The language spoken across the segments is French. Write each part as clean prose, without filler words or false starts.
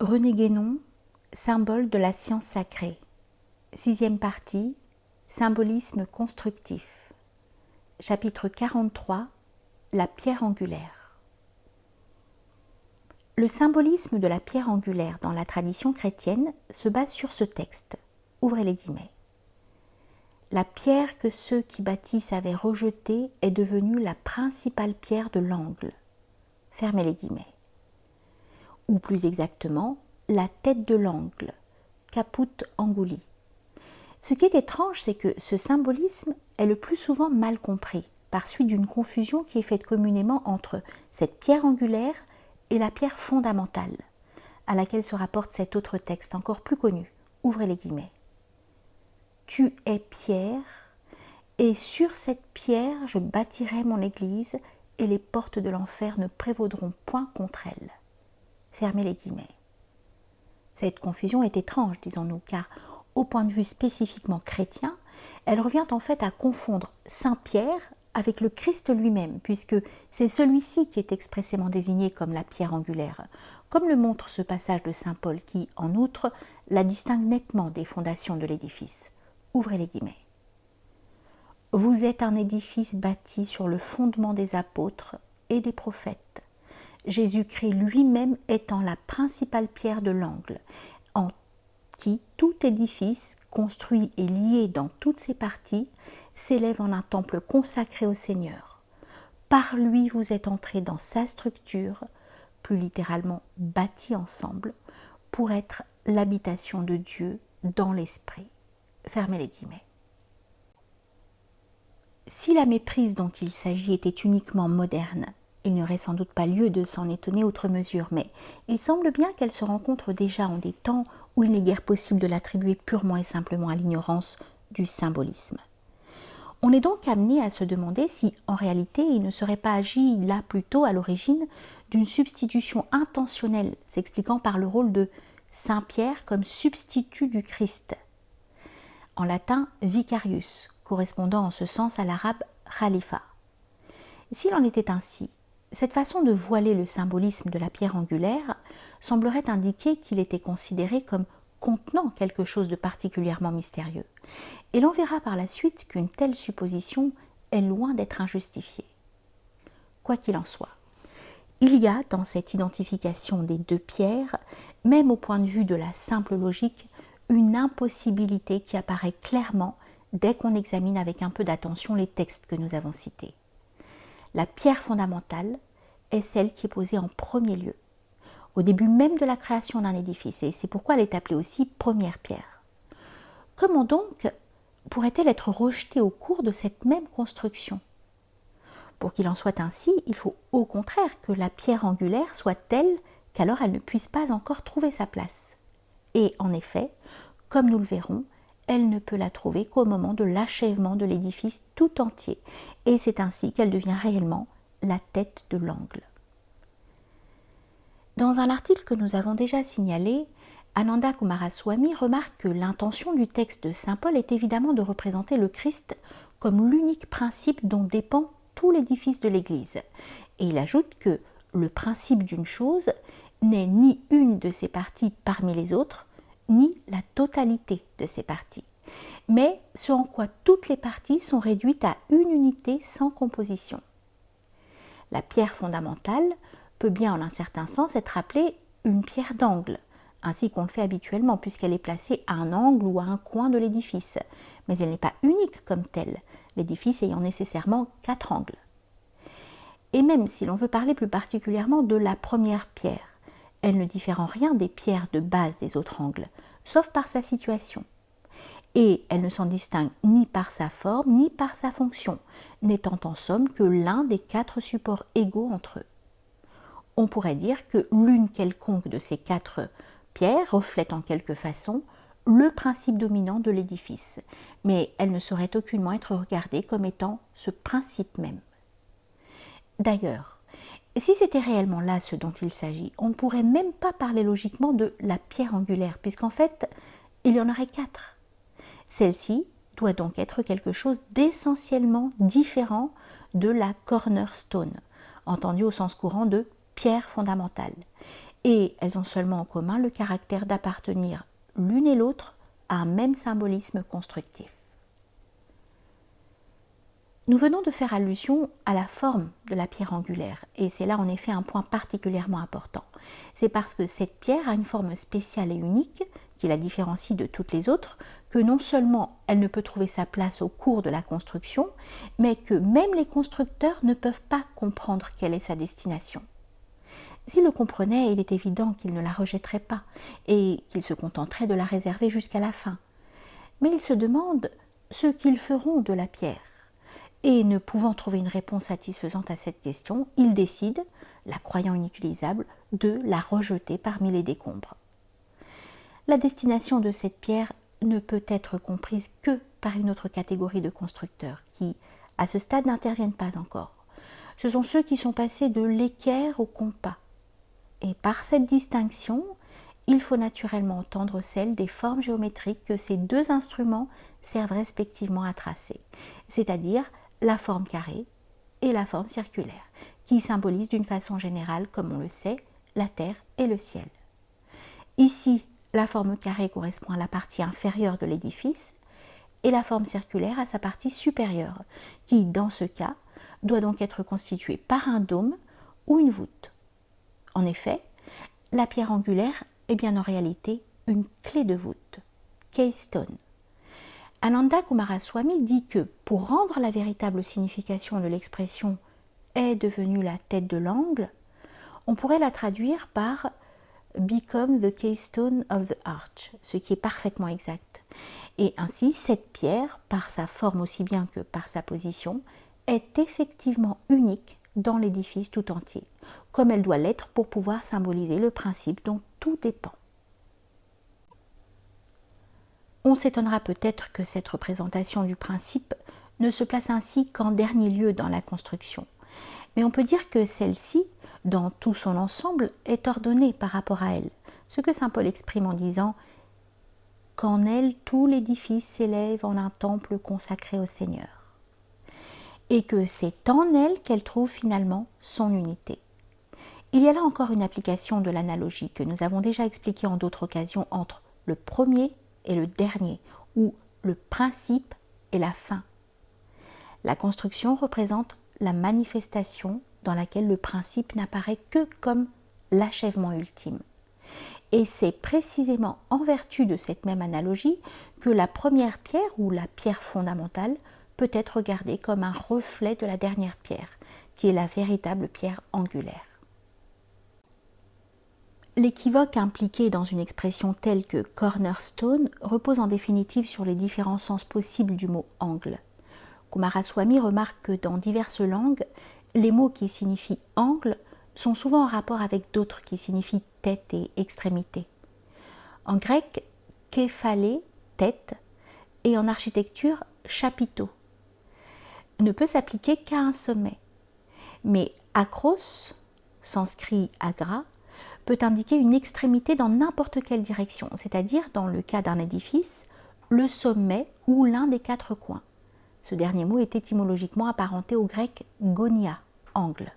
René Guénon, symbole de la science sacrée. 6e partie, symbolisme constructif. Chapitre 43, la pierre angulaire. Le symbolisme de la pierre angulaire dans la tradition chrétienne se base sur ce texte. Ouvrez les guillemets. La pierre que ceux qui bâtissent avaient rejetée est devenue la principale pierre de l'angle. Fermez les guillemets. Ou plus exactement, la tête de l'angle, caput anguli. Ce qui est étrange, c'est que ce symbolisme est le plus souvent mal compris, par suite d'une confusion qui est faite communément entre cette pierre angulaire et la pierre fondamentale, à laquelle se rapporte cet autre texte encore plus connu. Ouvrez les guillemets. Tu es pierre, et sur cette pierre je bâtirai mon église, et les portes de l'enfer ne prévaudront point contre elle. Fermez les guillemets. Cette confusion est étrange, disons-nous, car au point de vue spécifiquement chrétien, elle revient en fait à confondre Saint Pierre avec le Christ lui-même, puisque c'est celui-ci qui est expressément désigné comme la pierre angulaire, comme le montre ce passage de Saint Paul qui, en outre, la distingue nettement des fondations de l'édifice. Ouvrez les guillemets. Vous êtes un édifice bâti sur le fondement des apôtres et des prophètes, Jésus-Christ lui-même étant la principale pierre de l'angle, en qui tout édifice, construit et lié dans toutes ses parties, s'élève en un temple consacré au Seigneur. Par lui vous êtes entrés dans sa structure, plus littéralement bâtis ensemble, pour être l'habitation de Dieu dans l'esprit. Fermez les guillemets. Si la méprise dont il s'agit était uniquement moderne, il n'y aurait sans doute pas lieu de s'en étonner outre mesure, mais il semble bien qu'elle se rencontre déjà en des temps où il n'est guère possible de l'attribuer purement et simplement à l'ignorance du symbolisme. On est donc amené à se demander si, en réalité, il ne serait pas agi là plutôt à l'origine d'une substitution intentionnelle, s'expliquant par le rôle de Saint Pierre comme substitut du Christ. En latin, vicarius, correspondant en ce sens à l'arabe khalifa. S'il en était ainsi, cette façon de voiler le symbolisme de la pierre angulaire semblerait indiquer qu'il était considéré comme contenant quelque chose de particulièrement mystérieux. Et l'on verra par la suite qu'une telle supposition est loin d'être injustifiée. Quoi qu'il en soit, il y a dans cette identification des deux pierres, même au point de vue de la simple logique, une impossibilité qui apparaît clairement dès qu'on examine avec un peu d'attention les textes que nous avons cités. La pierre fondamentale est celle qui est posée en premier lieu, au début même de la création d'un édifice, et c'est pourquoi elle est appelée aussi première pierre. Comment donc pourrait-elle être rejetée au cours de cette même construction ? Pour qu'il en soit ainsi, il faut au contraire que la pierre angulaire soit telle qu'alors elle ne puisse pas encore trouver sa place. Et en effet, comme nous le verrons, elle ne peut la trouver qu'au moment de l'achèvement de l'édifice tout entier, et c'est ainsi qu'elle devient réellement la tête de l'angle. Dans un article que nous avons déjà signalé, Ananda Coomaraswamy remarque que l'intention du texte de saint Paul est évidemment de représenter le Christ comme l'unique principe dont dépend tout l'édifice de l'Église, et il ajoute que le principe d'une chose n'est ni une de ses parties parmi les autres, ni la totalité de ces parties, mais ce en quoi toutes les parties sont réduites à une unité sans composition. La pierre fondamentale peut bien en un certain sens être appelée une pierre d'angle, ainsi qu'on le fait habituellement puisqu'elle est placée à un angle ou à un coin de l'édifice, mais elle n'est pas unique comme telle, l'édifice ayant nécessairement 4 angles. Et même si l'on veut parler plus particulièrement de la première pierre, elle ne diffère en rien des pierres de base des autres angles, sauf par sa situation. Et elle ne s'en distingue ni par sa forme, ni par sa fonction, n'étant en somme que l'un des 4 supports égaux entre eux. On pourrait dire que l'une quelconque de ces 4 pierres reflète en quelque façon le principe dominant de l'édifice, mais elle ne saurait aucunement être regardée comme étant ce principe même. D'ailleurs, si c'était réellement là ce dont il s'agit, on ne pourrait même pas parler logiquement de la pierre angulaire, puisqu'en fait, il y en aurait 4. Celle-ci doit donc être quelque chose d'essentiellement différent de la cornerstone, entendue au sens courant de pierre fondamentale. et elles ont seulement en commun le caractère d'appartenir l'une et l'autre à un même symbolisme constructif. Nous venons de faire allusion à la forme de la pierre angulaire, et c'est là en effet un point particulièrement important. C'est parce que cette pierre a une forme spéciale et unique, qui la différencie de toutes les autres, que non seulement elle ne peut trouver sa place au cours de la construction, mais que même les constructeurs ne peuvent pas comprendre quelle est sa destination. S'ils le comprenaient, il est évident qu'ils ne la rejetteraient pas, et qu'ils se contenteraient de la réserver jusqu'à la fin. Mais ils se demandent ce qu'ils feront de la pierre. Et ne pouvant trouver une réponse satisfaisante à cette question, ils décident, la croyant inutilisable, de la rejeter parmi les décombres. La destination de cette pierre ne peut être comprise que par une autre catégorie de constructeurs qui, à ce stade, n'interviennent pas encore. Ce sont ceux qui sont passés de l'équerre au compas. Et par cette distinction, il faut naturellement entendre celle des formes géométriques que ces deux instruments servent respectivement à tracer, c'est-à-dire la forme carrée et la forme circulaire, qui symbolisent d'une façon générale, comme on le sait, la terre et le ciel. Ici, la forme carrée correspond à la partie inférieure de l'édifice et la forme circulaire à sa partie supérieure, qui, dans ce cas, doit donc être constituée par un dôme ou une voûte. En effet, la pierre angulaire est bien en réalité une clé de voûte, keystone. Ananda Coomaraswamy dit que pour rendre la véritable signification de l'expression est devenue la tête de l'angle, on pourrait la traduire par become the keystone of the arch, ce qui est parfaitement exact. Et ainsi, cette pierre, par sa forme aussi bien que par sa position, est effectivement unique dans l'édifice tout entier, comme elle doit l'être pour pouvoir symboliser le principe dont tout dépend. On s'étonnera peut-être que cette représentation du principe ne se place ainsi qu'en dernier lieu dans la construction. Mais on peut dire que celle-ci, dans tout son ensemble, est ordonnée par rapport à elle, ce que saint Paul exprime en disant « qu'en elle tout l'édifice s'élève en un temple consacré au Seigneur » et que c'est en elle qu'elle trouve finalement son unité. Il y a là encore une application de l'analogie que nous avons déjà expliquée en d'autres occasions entre le premier et le dernier, ou le principe et la fin. La construction représente la manifestation dans laquelle le principe n'apparaît que comme l'achèvement ultime. Et c'est précisément en vertu de cette même analogie que la première pierre, ou la pierre fondamentale, peut être regardée comme un reflet de la dernière pierre, qui est la véritable pierre angulaire. L'équivoque impliqué dans une expression telle que cornerstone repose en définitive sur les différents sens possibles du mot angle. Coomaraswamy remarque que dans diverses langues, les mots qui signifient angle sont souvent en rapport avec d'autres qui signifient tête et extrémité. En grec, képhalé, tête, et en architecture, chapiteau, ne peut s'appliquer qu'à un sommet. Mais akros, sanskrit agra, peut indiquer une extrémité dans n'importe quelle direction, c'est-à-dire, dans le cas d'un édifice, le sommet ou l'un des quatre coins. Ce dernier mot est étymologiquement apparenté au grec gonia, angle,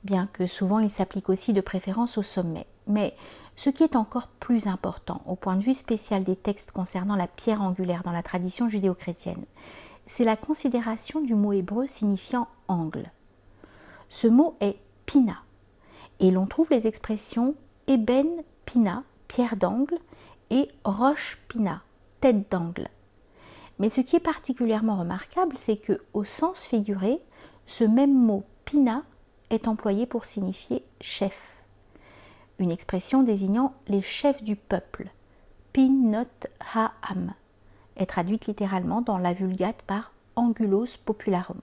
bien que souvent il s'applique aussi de préférence au sommet. Mais ce qui est encore plus important au point de vue spécial des textes concernant la pierre angulaire dans la tradition judéo-chrétienne, c'est la considération du mot hébreu signifiant angle. Ce mot est pina, et l'on trouve les expressions ébène pina, pierre d'angle, et roche pina, tête d'angle. Mais ce qui est particulièrement remarquable, c'est que, au sens figuré, ce même mot pina est employé pour signifier chef, une expression désignant les chefs du peuple, pinot ha'am, est traduite littéralement dans la Vulgate par angulos popularum.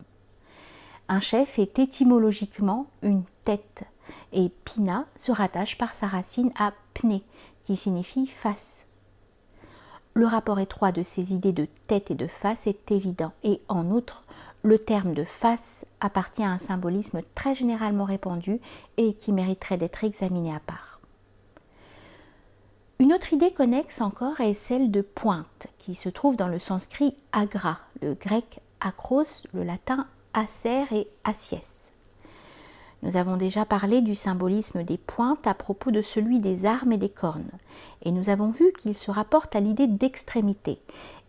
Un chef est étymologiquement une tête, et pina se rattache par sa racine à pné, qui signifie face. Le rapport étroit de ces idées de tête et de face est évident, et en outre, le terme de face appartient à un symbolisme très généralement répandu et qui mériterait d'être examiné à part. Une autre idée connexe encore est celle de pointe, qui se trouve dans le sanskrit agra, le grec akros, le latin acer et acies. Nous avons déjà parlé du symbolisme des pointes à propos de celui des armes et des cornes, et nous avons vu qu'il se rapporte à l'idée d'extrémité,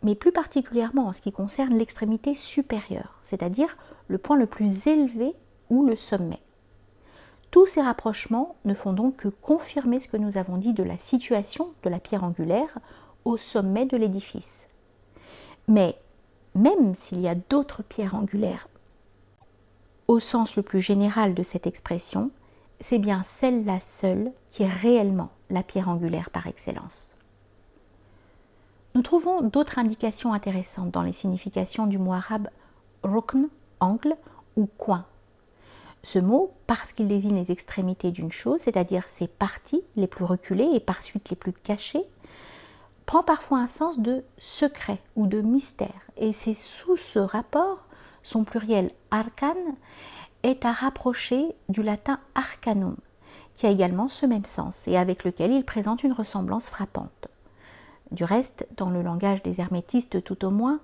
mais plus particulièrement en ce qui concerne l'extrémité supérieure, c'est-à-dire le point le plus élevé ou le sommet. Tous ces rapprochements ne font donc que confirmer ce que nous avons dit de la situation de la pierre angulaire au sommet de l'édifice. Mais même s'il y a d'autres pierres angulaires, au sens le plus général de cette expression, c'est bien celle-là seule qui est réellement la pierre angulaire par excellence. Nous trouvons d'autres indications intéressantes dans les significations du mot arabe rukn, angle ou coin. Ce mot, parce qu'il désigne les extrémités d'une chose, c'est-à-dire ses parties les plus reculées et par suite les plus cachées, prend parfois un sens de secret ou de mystère. Et c'est sous ce rapport, son pluriel arcan est à rapprocher du latin arcanum, qui a également ce même sens et avec lequel il présente une ressemblance frappante. Du reste, dans le langage des hermétistes tout au moins,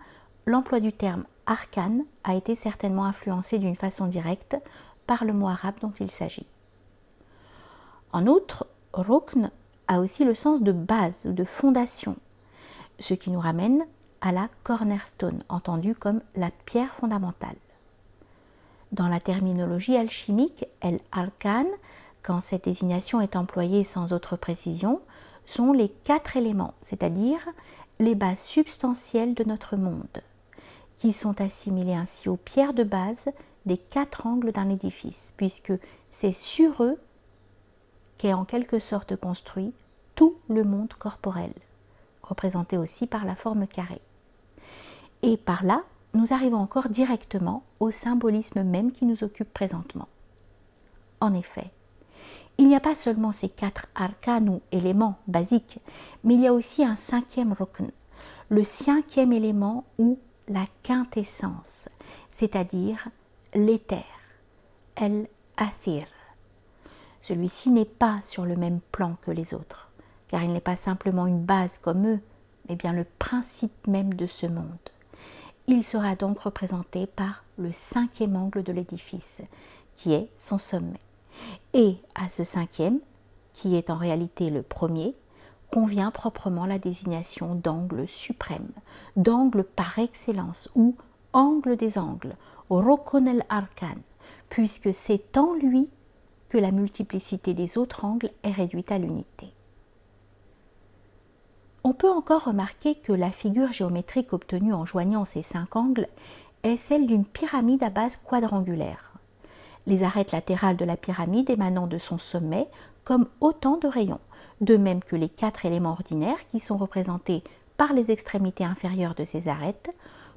l'emploi du terme arcane a été certainement influencé d'une façon directe par le mot arabe dont il s'agit. En outre, rukn a aussi le sens de base ou de fondation, ce qui nous ramène à la cornerstone, entendue comme la pierre fondamentale. Dans la terminologie alchimique, el arcan, quand cette désignation est employée sans autre précision, sont les 4 éléments, c'est-à-dire les bases substantielles de notre monde, qui sont assimilées ainsi aux pierres de base des 4 angles d'un édifice, puisque c'est sur eux qu'est en quelque sorte construit tout le monde corporel, représenté aussi par la forme carrée. Et par là, nous arrivons encore directement au symbolisme même qui nous occupe présentement. En effet, il n'y a pas seulement ces 4 arcanes ou éléments basiques, mais il y a aussi un 5e rukn, le 5e élément ou la quintessence, c'est-à-dire l'éther, el-athir. Celui-ci n'est pas sur le même plan que les autres, car il n'est pas simplement une base comme eux, mais bien le principe même de ce monde. Il sera donc représenté par le 5e angle de l'édifice, qui est son sommet. Et à ce 5e, qui est en réalité le premier, convient proprement la désignation d'angle suprême, d'angle par excellence ou angle des angles, rukn el-arkan, puisque c'est en lui que la multiplicité des autres angles est réduite à l'unité. On peut encore remarquer que la figure géométrique obtenue en joignant ces 5 angles est celle d'une pyramide à base quadrangulaire. Les arêtes latérales de la pyramide émanant de son sommet comme autant de rayons, de même que les 4 éléments ordinaires qui sont représentés par les extrémités inférieures de ces arêtes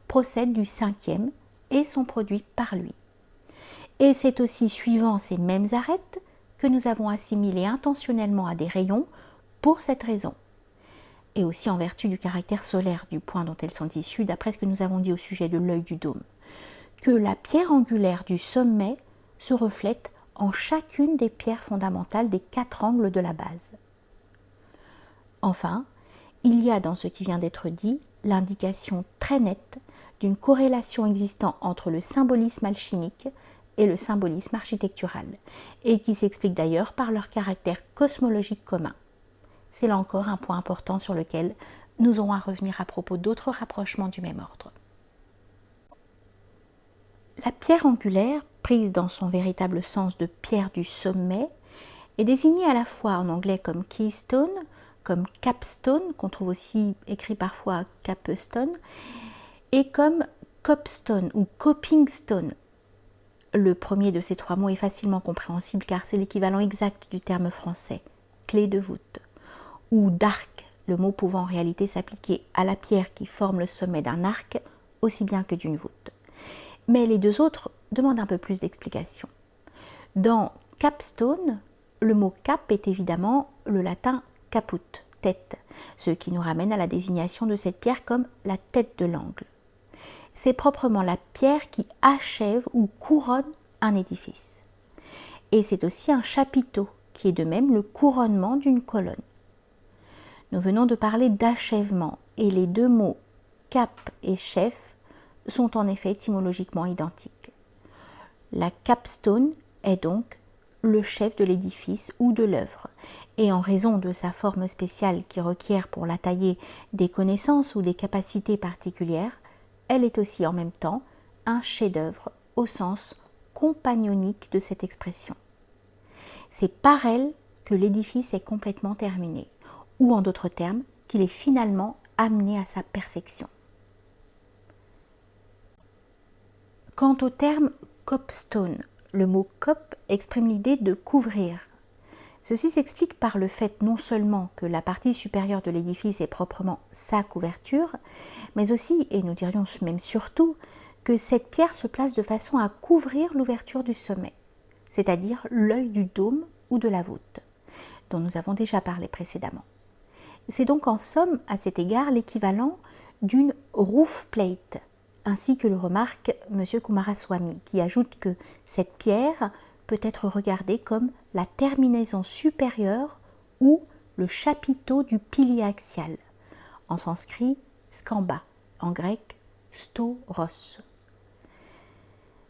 procèdent du 5e et sont produits par lui. Et c'est aussi suivant ces mêmes arêtes que nous avons assimilé intentionnellement à des rayons pour cette raison, et aussi en vertu du caractère solaire du point dont elles sont issues, d'après ce que nous avons dit au sujet de l'œil du dôme, que la pierre angulaire du sommet se reflète en chacune des pierres fondamentales des 4 angles de la base. Enfin, il y a dans ce qui vient d'être dit l'indication très nette d'une corrélation existant entre le symbolisme alchimique et le symbolisme architectural, et qui s'explique d'ailleurs par leur caractère cosmologique commun. C'est là encore un point important sur lequel nous aurons à revenir à propos d'autres rapprochements du même ordre. La pierre angulaire, prise dans son véritable sens de pierre du sommet, est désignée à la fois en anglais comme keystone, comme capstone, qu'on trouve aussi écrit parfois capstone, et comme copstone ou coping stone. Le premier de ces 3 mots est facilement compréhensible car c'est l'équivalent exact du terme français, clé de voûte, ou d'arc, le mot pouvant en réalité s'appliquer à la pierre qui forme le sommet d'un arc aussi bien que d'une voûte. Mais les 2 autres demandent un peu plus d'explication. Dans capstone, le mot cap est évidemment le latin caput, tête, ce qui nous ramène à la désignation de cette pierre comme la tête de l'angle. C'est proprement la pierre qui achève ou couronne un édifice. Et c'est aussi un chapiteau, qui est de même le couronnement d'une colonne. Nous venons de parler d'achèvement, et les 2 mots cap et chef sont en effet étymologiquement identiques. La capstone est donc le chef de l'édifice ou de l'œuvre, et en raison de sa forme spéciale qui requiert pour la tailler des connaissances ou des capacités particulières, elle est aussi en même temps un chef-d'œuvre au sens compagnonique de cette expression. C'est par elle que l'édifice est complètement terminé, ou en d'autres termes, qu'il est finalement amené à sa perfection. Quant au terme copestone, le mot cop exprime l'idée de couvrir. Ceci s'explique par le fait non seulement que la partie supérieure de l'édifice est proprement sa couverture, mais aussi, et nous dirions même surtout, que cette pierre se place de façon à couvrir l'ouverture du sommet, c'est-à-dire l'œil du dôme ou de la voûte, dont nous avons déjà parlé précédemment. C'est donc en somme, à cet égard, l'équivalent d'une roof plate, ainsi que le remarque M. Kumaraswamy, qui ajoute que cette pierre peut être regardée comme la terminaison supérieure ou le chapiteau du pilier axial, en sanskrit skamba, en grec storos.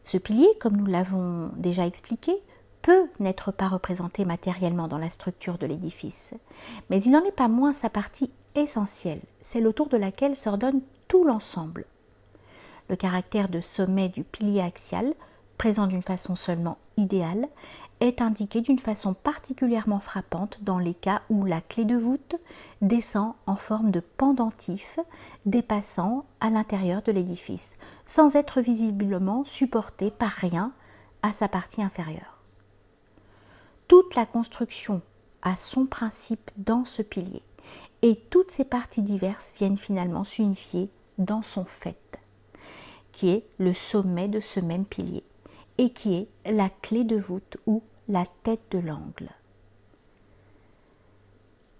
Ce pilier, comme nous l'avons déjà expliqué, peut n'être pas représenté matériellement dans la structure de l'édifice, mais il n'en est pas moins sa partie essentielle, celle autour de laquelle s'ordonne tout l'ensemble. Le caractère de sommet du pilier axial, présent d'une façon seulement idéale, est indiqué d'une façon particulièrement frappante dans les cas où la clé de voûte descend en forme de pendentif dépassant à l'intérieur de l'édifice, sans être visiblement supportée par rien à sa partie inférieure. Toute la construction a son principe dans ce pilier, et toutes ses parties diverses viennent finalement s'unifier dans son fait, qui est le sommet de ce même pilier, et qui est la clé de voûte ou la tête de l'angle.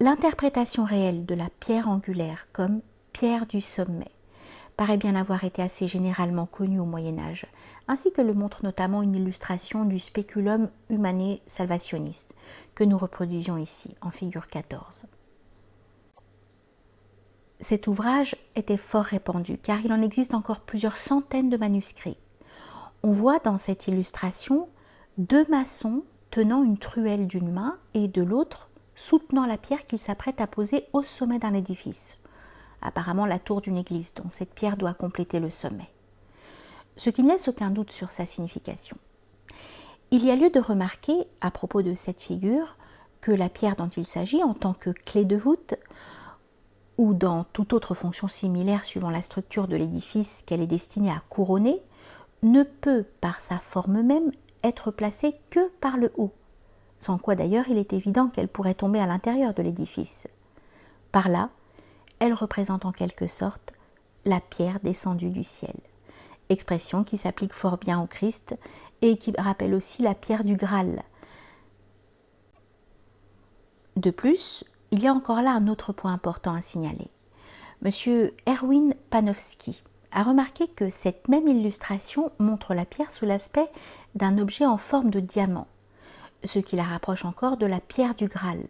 L'interprétation réelle de la pierre angulaire comme pierre du sommet paraît bien avoir été assez généralement connue au Moyen-Âge, ainsi que le montre notamment une illustration du Speculum Humanae Salvationis, que nous reproduisions ici, en figure 14. Cet ouvrage était fort répandu, car il en existe encore plusieurs centaines de manuscrits. On voit dans cette illustration deux maçons tenant une truelle d'une main et de l'autre soutenant la pierre qu'ils s'apprêtent à poser au sommet d'un édifice, apparemment la tour d'une église dont cette pierre doit compléter le sommet, ce qui ne laisse aucun doute sur sa signification. Il y a lieu de remarquer, à propos de cette figure, que la pierre dont il s'agit en tant que clé de voûte, ou dans toute autre fonction similaire suivant la structure de l'édifice qu'elle est destinée à couronner, ne peut, par sa forme même, être placée que par le haut, sans quoi d'ailleurs il est évident qu'elle pourrait tomber à l'intérieur de l'édifice. Par là, elle représente en quelque sorte la pierre descendue du ciel, expression qui s'applique fort bien au Christ et qui rappelle aussi la pierre du Graal. De plus, il y a encore là un autre point important à signaler. Monsieur Erwin Panofsky a remarqué que cette même illustration montre la pierre sous l'aspect d'un objet en forme de diamant, ce qui la rapproche encore de la pierre du Graal,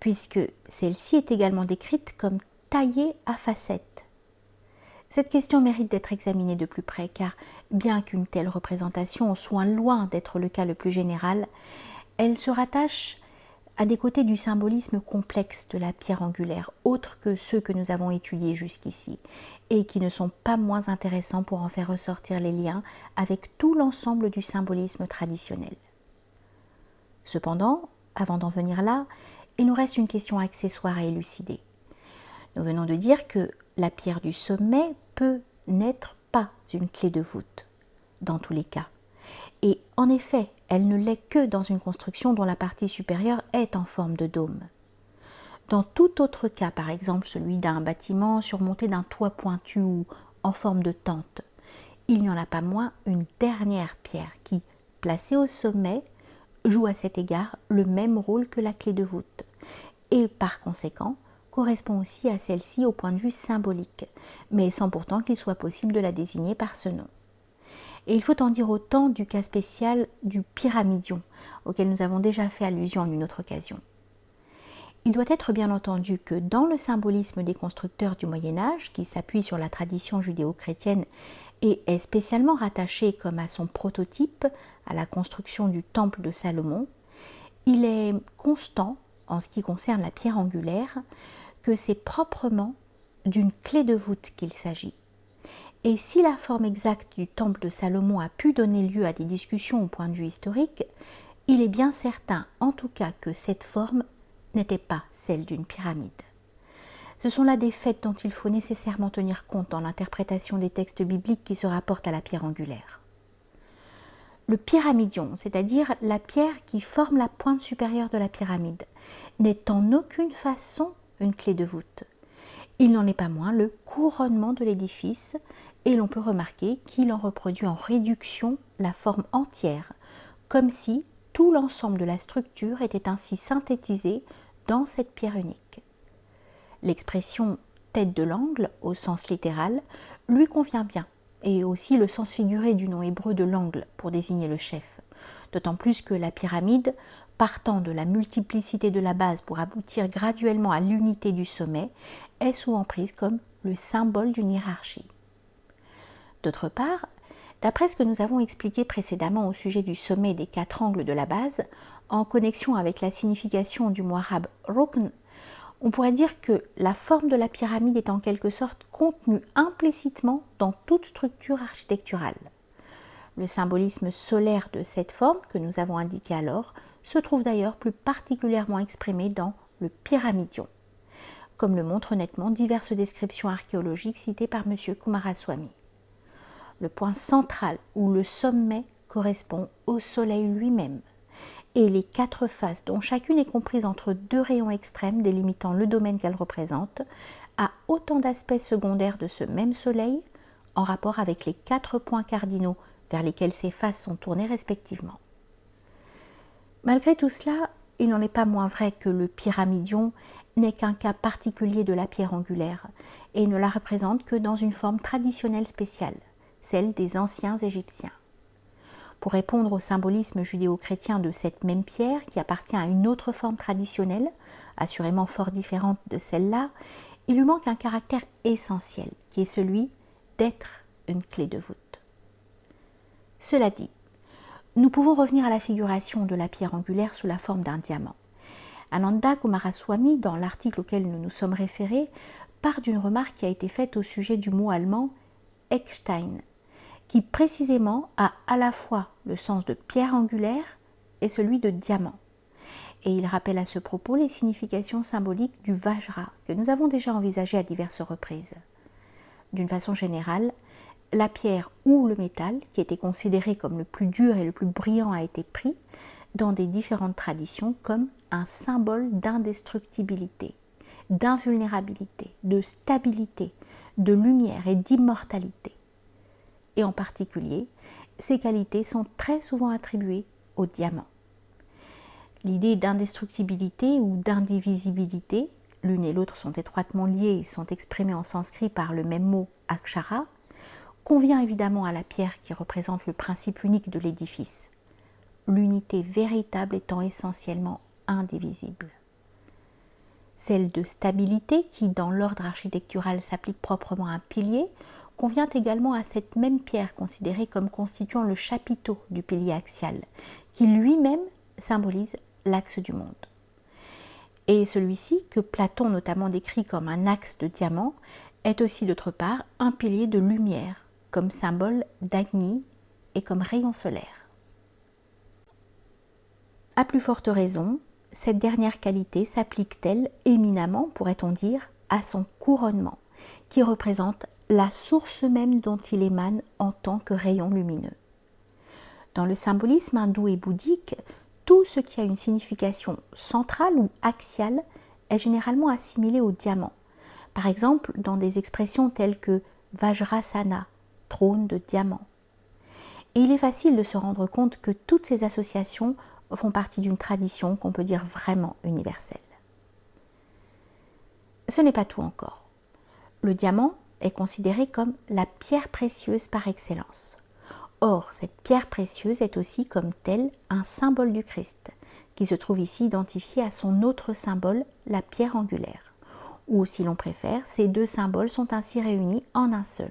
puisque celle-ci est également décrite comme taillée à facettes. Cette question mérite d'être examinée de plus près, car bien qu'une telle représentation soit loin d'être le cas le plus général, elle se rattache à des côtés du symbolisme complexe de la pierre angulaire, autres que ceux que nous avons étudiés jusqu'ici, et qui ne sont pas moins intéressants pour en faire ressortir les liens avec tout l'ensemble du symbolisme traditionnel. Cependant, avant d'en venir là, il nous reste une question accessoire à élucider. Nous venons de dire que la pierre du sommet peut n'être pas une clé de voûte, dans tous les cas. Et en effet, elle ne l'est que dans une construction dont la partie supérieure est en forme de dôme. Dans tout autre cas, par exemple celui d'un bâtiment surmonté d'un toit pointu ou en forme de tente, il n'y en a pas moins une dernière pierre qui, placée au sommet, joue à cet égard le même rôle que la clé de voûte, et par conséquent correspond aussi à celle-ci au point de vue symbolique, mais sans pourtant qu'il soit possible de la désigner par ce nom. Et il faut en dire autant du cas spécial du pyramidion, auquel nous avons déjà fait allusion en une autre occasion. Il doit être bien entendu que dans le symbolisme des constructeurs du Moyen-Âge, qui s'appuie sur la tradition judéo-chrétienne et est spécialement rattaché comme à son prototype à la construction du temple de Salomon, il est constant en ce qui concerne la pierre angulaire que c'est proprement d'une clé de voûte qu'il s'agit. Et si la forme exacte du temple de Salomon a pu donner lieu à des discussions au point de vue historique, il est bien certain en tout cas que cette forme n'était pas celle d'une pyramide. Ce sont là des faits dont il faut nécessairement tenir compte dans l'interprétation des textes bibliques qui se rapportent à la pierre angulaire. Le pyramidion, c'est-à-dire la pierre qui forme la pointe supérieure de la pyramide, n'est en aucune façon une clé de voûte. Il n'en est pas moins le couronnement de l'édifice et l'on peut remarquer qu'il en reproduit en réduction la forme entière, comme si tout l'ensemble de la structure était ainsi synthétisé dans cette pierre unique. L'expression tête de l'angle, au sens littéral, lui convient bien, et aussi le sens figuré du nom hébreu de l'angle pour désigner le chef, d'autant plus que la pyramide, partant de la multiplicité de la base pour aboutir graduellement à l'unité du sommet, est souvent prise comme le symbole d'une hiérarchie. D'autre part, d'après ce que nous avons expliqué précédemment au sujet du sommet des 4 angles de la base, en connexion avec la signification du mot arabe rukn, on pourrait dire que la forme de la pyramide est en quelque sorte contenue implicitement dans toute structure architecturale. Le symbolisme solaire de cette forme que nous avons indiqué alors se trouve d'ailleurs plus particulièrement exprimé dans le pyramidion, comme le montrent nettement diverses descriptions archéologiques citées par M. Coomaraswamy. Le point central ou le sommet correspond au soleil lui-même, et les 4 faces, dont chacune est comprise entre 2 rayons extrêmes délimitant le domaine qu'elle représente, a autant d'aspects secondaires de ce même soleil en rapport avec les 4 points cardinaux vers lesquels ces faces sont tournées respectivement. Malgré tout cela, il n'en est pas moins vrai que le pyramidion n'est qu'un cas particulier de la pierre angulaire et ne la représente que dans une forme traditionnelle spéciale, celle des anciens Égyptiens. Pour répondre au symbolisme judéo-chrétien de cette même pierre qui appartient à une autre forme traditionnelle, assurément fort différente de celle-là, il lui manque un caractère essentiel qui est celui d'être une clé de voûte. Cela dit, nous pouvons revenir à la figuration de la pierre angulaire sous la forme d'un diamant. Ananda Coomaraswamy, dans l'article auquel nous nous sommes référés, part d'une remarque qui a été faite au sujet du mot allemand Eckstein, qui précisément a à la fois le sens de pierre angulaire et celui de diamant. Et il rappelle à ce propos les significations symboliques du Vajra, que nous avons déjà envisagé à diverses reprises. D'une façon générale, la pierre ou le métal, qui était considéré comme le plus dur et le plus brillant, a été pris dans des différentes traditions comme un symbole d'indestructibilité, d'invulnérabilité, de stabilité, de lumière et d'immortalité. Et en particulier, ces qualités sont très souvent attribuées au diamant. L'idée d'indestructibilité ou d'indivisibilité, l'une et l'autre sont étroitement liées et sont exprimées en sanskrit par le même mot akshara, convient évidemment à la pierre qui représente le principe unique de l'édifice, l'unité véritable étant essentiellement indivisible. Celle de stabilité, qui dans l'ordre architectural s'applique proprement à un pilier, convient également à cette même pierre considérée comme constituant le chapiteau du pilier axial, qui lui-même symbolise l'axe du monde. Et celui-ci, que Platon notamment décrit comme un axe de diamant, est aussi d'autre part un pilier de lumière, comme symbole d'Agni et comme rayon solaire. À plus forte raison, cette dernière qualité s'applique-t-elle éminemment, pourrait-on dire, à son couronnement, qui représente la source même dont il émane en tant que rayon lumineux. Dans le symbolisme hindou et bouddhique, tout ce qui a une signification centrale ou axiale est généralement assimilé au diamant. Par exemple, dans des expressions telles que Vajrasana, trône de diamant. Et il est facile de se rendre compte que toutes ces associations font partie d'une tradition qu'on peut dire vraiment universelle. Ce n'est pas tout encore. Le diamant est considéré comme la pierre précieuse par excellence. Or, cette pierre précieuse est aussi comme telle un symbole du Christ, qui se trouve ici identifié à son autre symbole, la pierre angulaire. Ou, si l'on préfère, ces deux symboles sont ainsi réunis en un seul.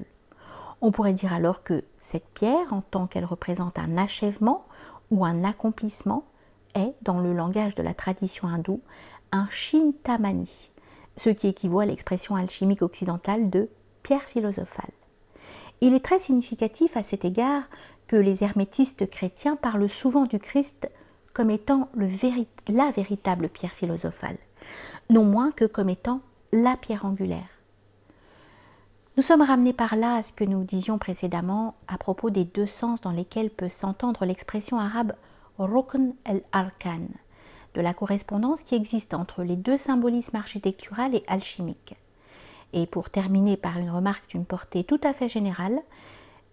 On pourrait dire alors que cette pierre, en tant qu'elle représente un achèvement ou un accomplissement, est, dans le langage de la tradition hindoue, un chintamani, ce qui équivaut à l'expression alchimique occidentale de pierre philosophale. Il est très significatif à cet égard que les hermétistes chrétiens parlent souvent du Christ comme étant la véritable pierre philosophale, non moins que comme étant la pierre angulaire. Nous sommes ramenés par là à ce que nous disions précédemment à propos des deux sens dans lesquels peut s'entendre l'expression arabe Rukn el-Arkan, de la correspondance qui existe entre les deux symbolismes architectural et alchimique. Et pour terminer par une remarque d'une portée tout à fait générale,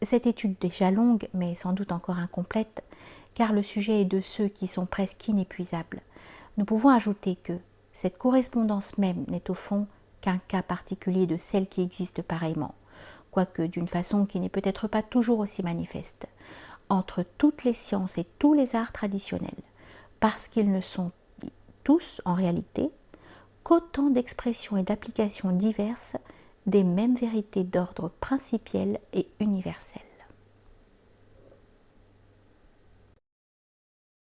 cette étude déjà longue mais sans doute encore incomplète, car le sujet est de ceux qui sont presque inépuisables, nous pouvons ajouter que cette correspondance même n'est au fond qu'un cas particulier de celle qui existe pareillement, quoique d'une façon qui n'est peut-être pas toujours aussi manifeste, entre toutes les sciences et tous les arts traditionnels, parce qu'ils ne sont tous, en réalité, qu'autant d'expressions et d'applications diverses des mêmes vérités d'ordre principiel et universel.